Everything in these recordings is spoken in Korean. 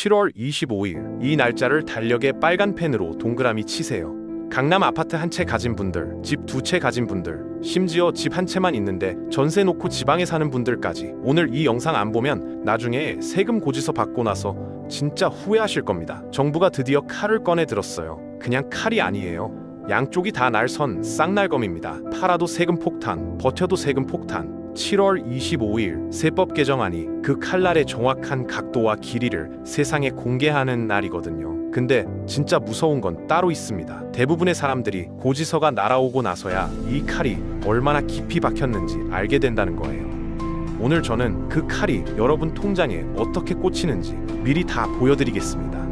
7월 25일 이 날짜를 달력에 빨간 펜으로 동그라미 치세요. 강남 아파트 한 채 가진 분들, 집 두 채 가진 분들, 심지어 집 한 채만 있는데 전세 놓고 지방에 사는 분들까지 오늘 이 영상 안 보면 나중에 세금 고지서 받고 나서 진짜 후회하실 겁니다. 정부가 드디어 칼을 꺼내 들었어요. 그냥 칼이 아니에요. 양쪽이 다 날 선 쌍날검입니다. 팔아도 세금 폭탄, 버텨도 세금 폭탄. 7월 25일 세법 개정안이 그 칼날의 정확한 각도와 길이를 세상에 공개하는 날이거든요. 근데 진짜 무서운 건 따로 있습니다. 대부분의 사람들이 고지서가 날아오고 나서야 이 칼이 얼마나 깊이 박혔는지 알게 된다는 거예요. 오늘 저는 그 칼이 여러분 통장에 어떻게 꽂히는지 미리 다 보여드리겠습니다.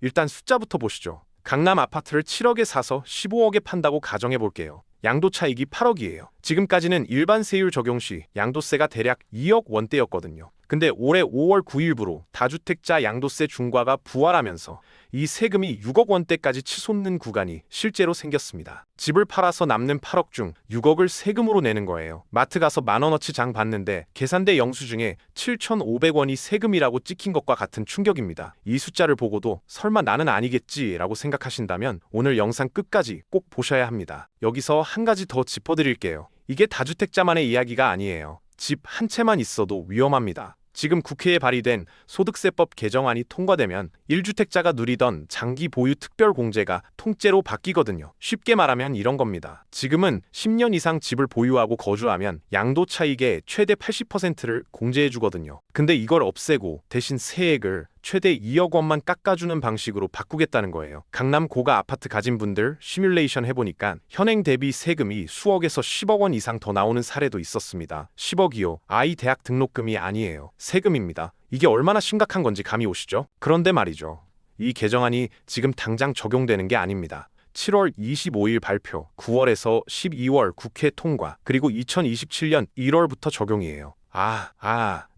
일단 숫자부터 보시죠. 강남 아파트를 7억에 사서 15억에 판다고 가정해 볼게요. 양도차익이 8억이에요. 지금까지는 일반 세율 적용 시 양도세가 대략 2억 원대였거든요. 근데 올해 5월 9일부로 다주택자 양도세 중과가 부활하면서 이 세금이 6억 원대까지 치솟는 구간이 실제로 생겼습니다. 집을 팔아서 남는 8억 중 6억을 세금으로 내는 거예요. 마트 가서 만원어치 장 봤는데 계산대 영수증에 7,500원이 세금이라고 찍힌 것과 같은 충격입니다. 이 숫자를 보고도 설마 나는 아니겠지 라고 생각하신다면 오늘 영상 끝까지 꼭 보셔야 합니다. 여기서 한 가지 더 짚어드릴게요. 이게 다주택자만의 이야기가 아니에요. 집 한 채만 있어도 위험합니다. 지금 국회에 발의된 소득세법 개정안이 통과되면 1주택자가 누리던 장기 보유 특별공제가 통째로 바뀌거든요. 쉽게 말하면 이런 겁니다. 지금은 10년 이상 집을 보유하고 거주하면 양도 차익의 최대 80%를 공제해주거든요. 근데 이걸 없애고 대신 세액을 최대 2억 원만 깎아주는 방식으로 바꾸겠다는 거예요. 강남 고가 아파트 가진 분들 시뮬레이션 해보니까 현행 대비 세금이 수억에서 10억 원 이상 더 나오는 사례도 있었습니다. 10억이요. 아이 대학 등록금이 아니에요. 세금입니다. 이게 얼마나 심각한 건지 감이 오시죠? 그런데 말이죠. 이 개정안이 지금 당장 적용되는 게 아닙니다. 7월 25일 발표, 9월에서 12월 국회 통과, 그리고 2027년 1월부터 적용이에요.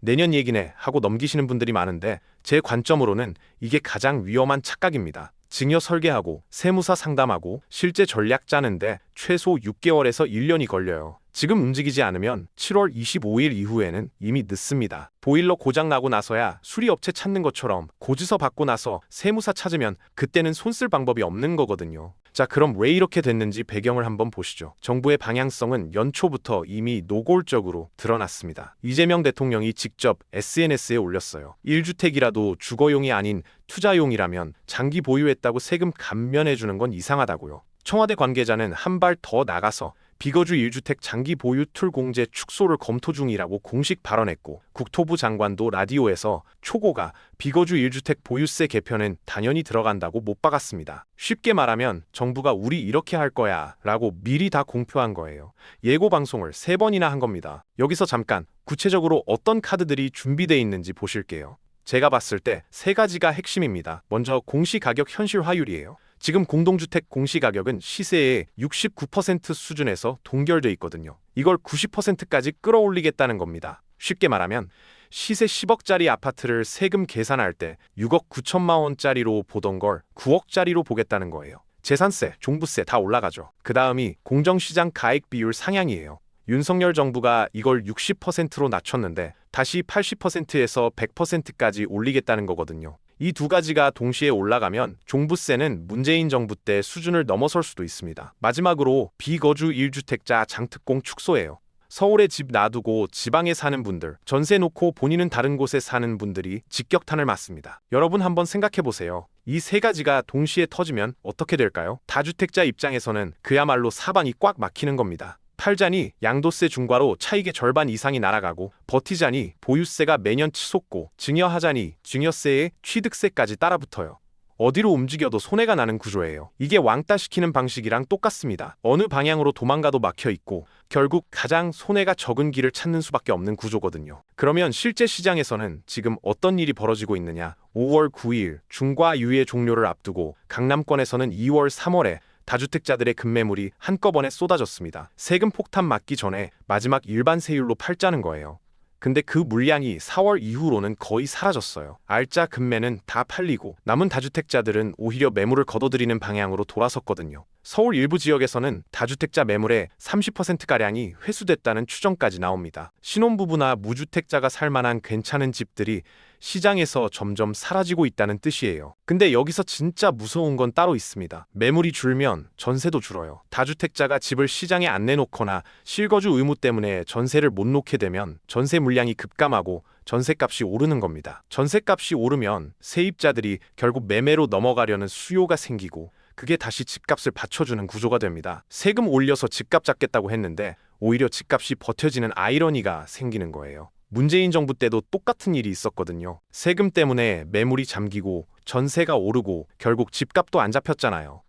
내년 얘기네 하고 넘기시는 분들이 많은데 제 관점으로는 이게 가장 위험한 착각입니다. 증여 설계하고 세무사 상담하고 실제 전략 짜는데 최소 6개월에서 1년이 걸려요. 지금 움직이지 않으면 7월 25일 이후에는 이미 늦습니다. 보일러 고장 나고 나서야 수리업체 찾는 것처럼 고지서 받고 나서 세무사 찾으면 그때는 손 쓸 방법이 없는 거거든요. 자, 그럼 왜 이렇게 됐는지 배경을 한번 보시죠. 정부의 방향성은 연초부터 이미 노골적으로 드러났습니다. 이재명 대통령이 직접 SNS에 올렸어요. 1주택이라도 주거용이 아닌 투자용이라면 장기 보유했다고 세금 감면해주는 건 이상하다고요. 청와대 관계자는 한 발 더 나가서 비거주 1주택 장기 보유 툴 공제 축소를 검토 중이라고 공식 발언했고, 국토부 장관도 라디오에서 초고가 비거주 1주택 보유세 개편은 당연히 들어간다고 못 박았습니다. 쉽게 말하면 정부가 우리 이렇게 할 거야 라고 미리 다 공표한 거예요. 예고 방송을 3번이나 한 겁니다. 여기서 잠깐 구체적으로 어떤 카드들이 준비되어 있는지 보실게요. 제가 봤을 때 3가지가 핵심입니다. 먼저 공시가격 현실화율이에요. 지금 공동주택 공시가격은 시세의 69% 수준에서 동결돼 있거든요. 이걸 90%까지 끌어올리겠다는 겁니다. 쉽게 말하면 시세 10억짜리 아파트를 세금 계산할 때 6억 9천만 원짜리로 보던 걸 9억짜리로 보겠다는 거예요. 재산세, 종부세 다 올라가죠. 그 다음이 공정시장 가액 비율 상향이에요. 윤석열 정부가 이걸 60%로 낮췄는데 다시 80%에서 100%까지 올리겠다는 거거든요. 이 2가지가 동시에 올라가면 종부세는 문재인 정부 때 수준을 넘어설 수도 있습니다. 마지막으로 비거주 1주택자 장특공 축소예요. 서울에 집 놔두고 지방에 사는 분들, 전세 놓고 본인은 다른 곳에 사는 분들이 직격탄을 맞습니다. 여러분 한번 생각해보세요. 이 3가지가 동시에 터지면 어떻게 될까요? 다주택자 입장에서는 그야말로 사방이 꽉 막히는 겁니다. 팔자니 양도세 중과로 차익의 절반 이상이 날아가고, 버티자니 보유세가 매년 치솟고, 증여하자니 증여세에 취득세까지 따라붙어요. 어디로 움직여도 손해가 나는 구조예요. 이게 왕따시키는 방식이랑 똑같습니다. 어느 방향으로 도망가도 막혀있고 결국 가장 손해가 적은 길을 찾는 수밖에 없는 구조거든요. 그러면 실제 시장에서는 지금 어떤 일이 벌어지고 있느냐? 5월 9일 중과 유예 종료를 앞두고 강남권에서는 2월 3월에 다주택자들의 급매물이 한꺼번에 쏟아졌습니다. 세금 폭탄 맞기 전에 마지막 일반 세율로 팔자는 거예요. 근데 그 물량이 4월 이후로는 거의 사라졌어요. 알짜 급매는 다 팔리고 남은 다주택자들은 오히려 매물을 거둬들이는 방향으로 돌아섰거든요. 서울 일부 지역에서는 다주택자 매물의 30%가량이 회수됐다는 추정까지 나옵니다. 신혼부부나 무주택자가 살만한 괜찮은 집들이 시장에서 점점 사라지고 있다는 뜻이에요. 근데 여기서 진짜 무서운 건 따로 있습니다. 매물이 줄면 전세도 줄어요. 다주택자가 집을 시장에 안 내놓거나 실거주 의무 때문에 전세를 못 놓게 되면 전세 물량이 급감하고 전세값이 오르는 겁니다. 전세값이 오르면 세입자들이 결국 매매로 넘어가려는 수요가 생기고 그게 다시 집값을 받쳐주는 구조가 됩니다. 세금 올려서 집값 잡겠다고 했는데 오히려 집값이 버텨지는 아이러니가 생기는 거예요. 문재인 정부 때도 똑같은 일이 있었거든요. 세금 때문에 매물이 잠기고 전세가 오르고 결국 집값도 안 잡혔잖아요.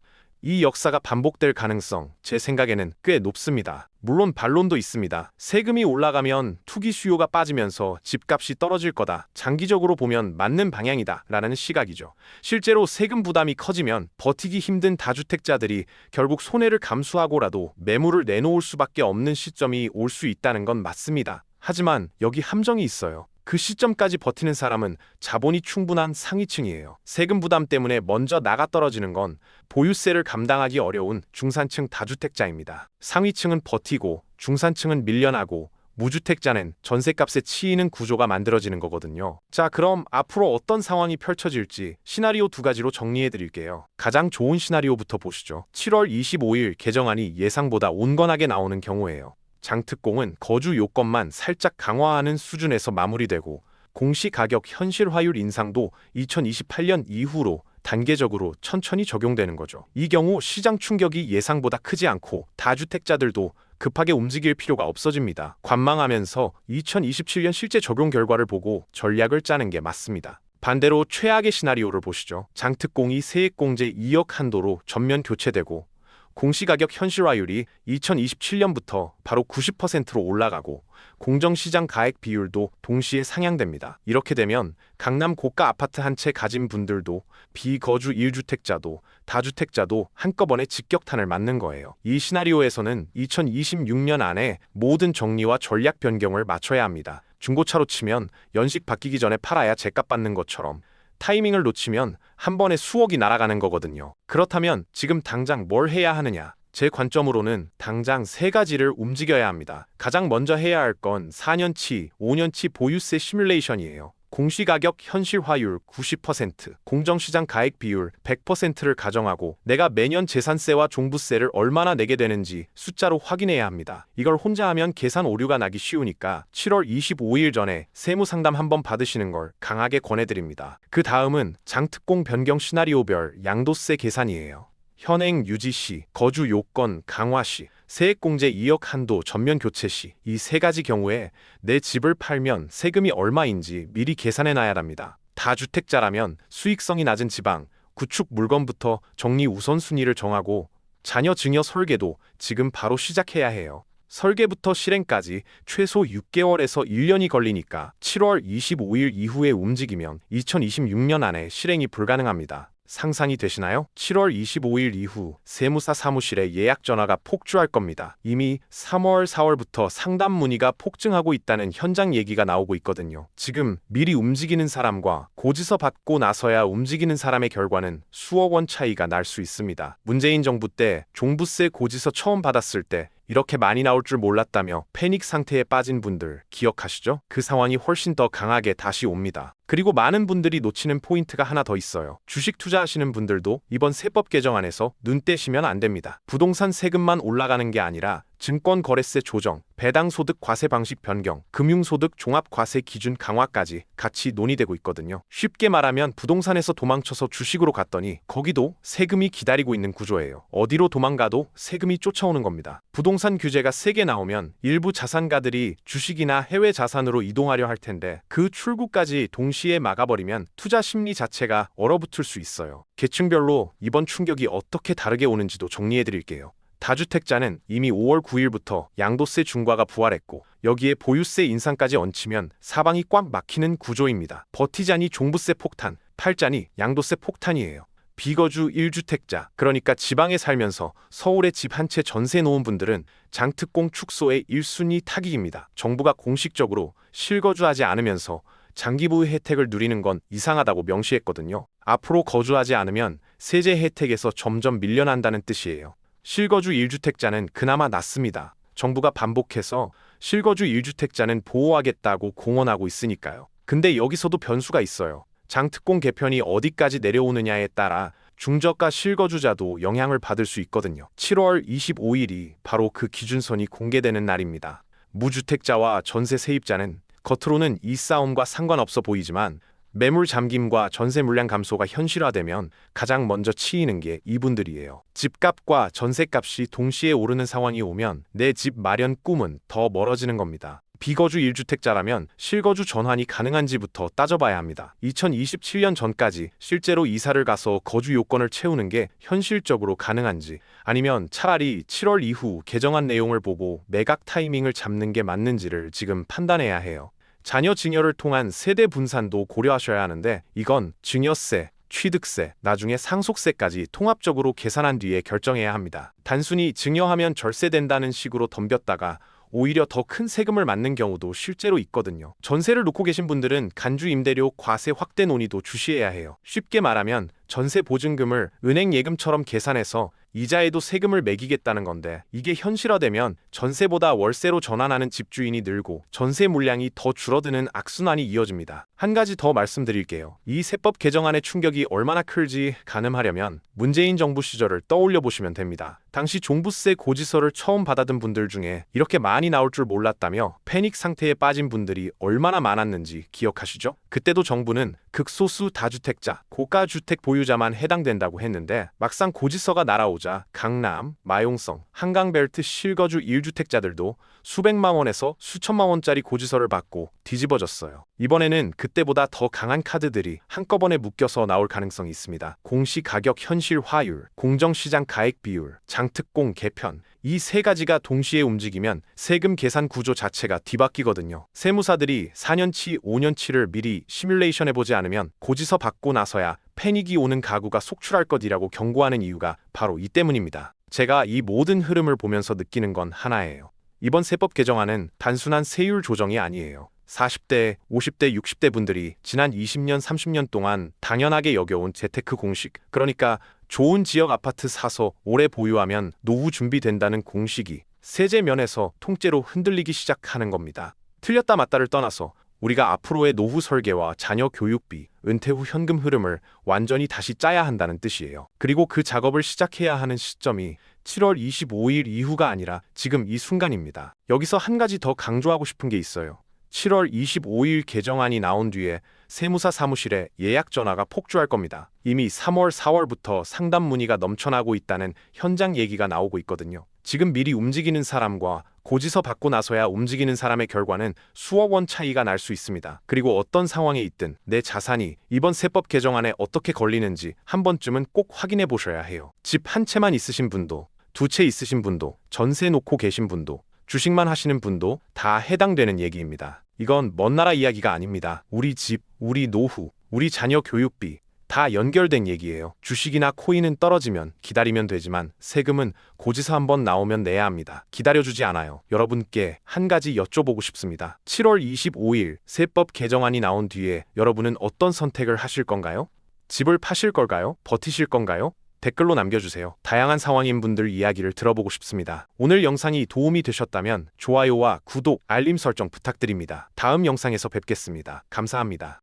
이 역사가 반복될 가능성 제 생각에는 꽤 높습니다. 물론 반론도 있습니다. 세금이 올라가면 투기 수요가 빠지면서 집값이 떨어질 거다. 장기적으로 보면 맞는 방향이다 라는 시각이죠. 실제로 세금 부담이 커지면 버티기 힘든 다주택자들이 결국 손해를 감수하고라도 매물을 내놓을 수밖에 없는 시점이 올 수 있다는 건 맞습니다. 하지만 여기 함정이 있어요. 그 시점까지 버티는 사람은 자본이 충분한 상위층이에요. 세금 부담 때문에 먼저 나가 떨어지는 건 보유세를 감당하기 어려운 중산층 다주택자입니다. 상위층은 버티고 중산층은 밀려나고 무주택자는 전세값에 치이는 구조가 만들어지는 거거든요. 자, 그럼 앞으로 어떤 상황이 펼쳐질지 시나리오 2가지로 정리해 드릴게요. 가장 좋은 시나리오부터 보시죠. 7월 25일 개정안이 예상보다 온건하게 나오는 경우예요. 장특공은 거주 요건만 살짝 강화하는 수준에서 마무리되고 공시가격 현실화율 인상도 2028년 이후로 단계적으로 천천히 적용되는 거죠. 이 경우 시장 충격이 예상보다 크지 않고 다주택자들도 급하게 움직일 필요가 없어집니다. 관망하면서 2027년 실제 적용 결과를 보고 전략을 짜는 게 맞습니다. 반대로 최악의 시나리오를 보시죠. 장특공이 세액공제 2억 한도로 전면 교체되고 공시가격 현실화율이 2027년부터 바로 90%로 올라가고 공정시장 가액 비율도 동시에 상향됩니다. 이렇게 되면 강남 고가 아파트 한 채 가진 분들도 비거주 1주택자도 다주택자도 한꺼번에 직격탄을 맞는 거예요. 이 시나리오에서는 2026년 안에 모든 정리와 전략 변경을 맞춰야 합니다. 중고차로 치면 연식 바뀌기 전에 팔아야 제값 받는 것처럼 타이밍을 놓치면 한 번에 수억이 날아가는 거거든요. 그렇다면 지금 당장 뭘 해야 하느냐? 제 관점으로는 당장 3가지를 움직여야 합니다. 가장 먼저 해야 할 건 4년치, 5년치 보유세 시뮬레이션이에요. 공시가격 현실화율 90%, 공정시장 가액 비율 100%를 가정하고 내가 매년 재산세와 종부세를 얼마나 내게 되는지 숫자로 확인해야 합니다. 이걸 혼자 하면 계산 오류가 나기 쉬우니까 7월 25일 전에 세무상담 한번 받으시는 걸 강하게 권해드립니다. 그 다음은 장특공 변경 시나리오별 양도세 계산이에요. 현행 유지 시, 거주 요건 강화 시, 세액공제 2억 한도 전면 교체 시 이 3가지 경우에 내 집을 팔면 세금이 얼마인지 미리 계산해 놔야 합니다. 다주택자라면 수익성이 낮은 지방, 구축 물건부터 정리 우선순위를 정하고 자녀 증여 설계도 지금 바로 시작해야 해요. 설계부터 실행까지 최소 6개월에서 1년이 걸리니까 7월 25일 이후에 움직이면 2026년 안에 실행이 불가능합니다. 상상이 되시나요? 7월 25일 이후 세무사 사무실에 예약 전화가 폭주할 겁니다. 이미 3월, 4월부터 상담 문의가 폭증하고 있다는 현장 얘기가 나오고 있거든요. 지금 미리 움직이는 사람과 고지서 받고 나서야 움직이는 사람의 결과는 수억 원 차이가 날 수 있습니다. 문재인 정부 때 종부세 고지서 처음 받았을 때 이렇게 많이 나올 줄 몰랐다며 패닉 상태에 빠진 분들 기억하시죠? 그 상황이 훨씬 더 강하게 다시 옵니다. 그리고 많은 분들이 놓치는 포인트가 하나 더 있어요. 주식 투자하시는 분들도 이번 세법 개정안에서 눈 떼시면 안 됩니다. 부동산 세금만 올라가는 게 아니라 증권거래세 조정, 배당소득 과세 방식 변경, 금융소득 종합과세 기준 강화까지 같이 논의되고 있거든요. 쉽게 말하면 부동산에서 도망쳐서 주식으로 갔더니 거기도 세금이 기다리고 있는 구조예요. 어디로 도망가도 세금이 쫓아오는 겁니다. 부동산 규제가 세게 나오면 일부 자산가들이 주식이나 해외 자산으로 이동하려 할 텐데 그 출구까지 동시에 막아버리면 투자 심리 자체가 얼어붙을 수 있어요. 계층별로 이번 충격이 어떻게 다르게 오는지도 정리해드릴게요. 다주택자는 이미 5월 9일부터 양도세 중과가 부활했고 여기에 보유세 인상까지 얹히면 사방이 꽉 막히는 구조입니다. 버티자니 종부세 폭탄, 팔자니 양도세 폭탄이에요. 비거주 1주택자, 그러니까 지방에 살면서 서울에 집 한 채 전세 놓은 분들은 장특공 축소의 1순위 타깃입니다. 정부가 공식적으로 실거주하지 않으면서 장기보유 혜택을 누리는 건 이상하다고 명시했거든요. 앞으로 거주하지 않으면 세제 혜택에서 점점 밀려난다는 뜻이에요. 실거주 1주택자는 그나마 낫습니다. 정부가 반복해서 실거주 1주택자는 보호하겠다고 공언하고 있으니까요. 근데 여기서도 변수가 있어요. 장특공 개편이 어디까지 내려오느냐에 따라 중저가 실거주자도 영향을 받을 수 있거든요. 7월 25일이 바로 그 기준선이 공개되는 날입니다. 무주택자와 전세 세입자는 겉으로는 이 싸움과 상관없어 보이지만 매물 잠김과 전세 물량 감소가 현실화되면 가장 먼저 치이는 게 이분들이에요. 집값과 전세값이 동시에 오르는 상황이 오면 내 집 마련 꿈은 더 멀어지는 겁니다. 비거주 1주택자라면 실거주 전환이 가능한지부터 따져봐야 합니다. 2027년 전까지 실제로 이사를 가서 거주 요건을 채우는 게 현실적으로 가능한지, 아니면 차라리 7월 이후 개정안 내용을 보고 매각 타이밍을 잡는 게 맞는지를 지금 판단해야 해요. 자녀 증여를 통한 세대 분산도 고려하셔야 하는데 이건 증여세, 취득세, 나중에 상속세까지 통합적으로 계산한 뒤에 결정해야 합니다. 단순히 증여하면 절세된다는 식으로 덤볐다가 오히려 더 큰 세금을 맞는 경우도 실제로 있거든요. 전세를 놓고 계신 분들은 간주 임대료 과세 확대 논의도 주시해야 해요. 쉽게 말하면 전세 보증금을 은행 예금처럼 계산해서 이자에도 세금을 매기겠다는 건데, 이게 현실화되면 전세보다 월세로 전환하는 집주인이 늘고 전세 물량이 더 줄어드는 악순환이 이어집니다. 한 가지 더 말씀드릴게요. 이 세법 개정안의 충격이 얼마나 클지 가늠하려면 문재인 정부 시절을 떠올려 보시면 됩니다. 당시 종부세 고지서를 처음 받아든 분들 중에 이렇게 많이 나올 줄 몰랐다며 패닉 상태에 빠진 분들이 얼마나 많았는지 기억하시죠? 그때도 정부는 극소수 다주택자, 고가주택 보유자만 해당된다고 했는데 막상 고지서가 날아오자 강남, 마용성, 한강벨트 실거주 1주택자들도 수백만 원에서 수천만 원짜리 고지서를 받고 뒤집어졌어요. 이번에는 그때보다 더 강한 카드들이 한꺼번에 묶여서 나올 가능성이 있습니다. 공시가격 현실화율, 공정시장 가액 비율, 장특공 개편, 이 세 가지가 동시에 움직이면 세금 계산 구조 자체가 뒤바뀌거든요. 세무사들이 4년치, 5년치를 미리 시뮬레이션해보지 않으면 고지서 받고 나서야 패닉이 오는 가구가 속출할 것이라고 경고하는 이유가 바로 이 때문입니다. 제가 이 모든 흐름을 보면서 느끼는 건 하나예요. 이번 세법 개정안은 단순한 세율 조정이 아니에요. 40대, 50대, 60대 분들이 지난 20년, 30년 동안 당연하게 여겨온 재테크 공식, 그러니까 좋은 지역 아파트 사서 오래 보유하면 노후 준비된다는 공식이 세제 면에서 통째로 흔들리기 시작하는 겁니다. 틀렸다 맞다를 떠나서 우리가 앞으로의 노후 설계와 자녀 교육비, 은퇴 후 현금 흐름을 완전히 다시 짜야 한다는 뜻이에요. 그리고 그 작업을 시작해야 하는 시점이 7월 25일 이후가 아니라 지금 이 순간입니다. 여기서 한 가지 더 강조하고 싶은 게 있어요. 7월 25일 개정안이 나온 뒤에 세무사 사무실에 예약 전화가 폭주할 겁니다. 이미 3월, 4월부터 상담 문의가 넘쳐나고 있다는 현장 얘기가 나오고 있거든요. 지금 미리 움직이는 사람과 고지서 받고 나서야 움직이는 사람의 결과는 수억 원 차이가 날 수 있습니다. 그리고 어떤 상황에 있든 내 자산이 이번 세법 개정안에 어떻게 걸리는지 한 번쯤은 꼭 확인해 보셔야 해요. 집 한 채만 있으신 분도, 두 채 있으신 분도, 전세 놓고 계신 분도, 주식만 하시는 분도 다 해당되는 얘기입니다. 이건 먼 나라 이야기가 아닙니다. 우리 집, 우리 노후, 우리 자녀 교육비 다 연결된 얘기예요. 주식이나 코인은 떨어지면 기다리면 되지만 세금은 고지서 한번 나오면 내야 합니다. 기다려주지 않아요. 여러분께 한 가지 여쭤보고 싶습니다. 7월 25일 세법 개정안이 나온 뒤에 여러분은 어떤 선택을 하실 건가요? 집을 파실 걸까요? 버티실 건가요? 댓글로 남겨주세요. 다양한 상황인 분들 이야기를 들어보고 싶습니다. 오늘 영상이 도움이 되셨다면 좋아요와 구독, 알림 설정 부탁드립니다. 다음 영상에서 뵙겠습니다. 감사합니다.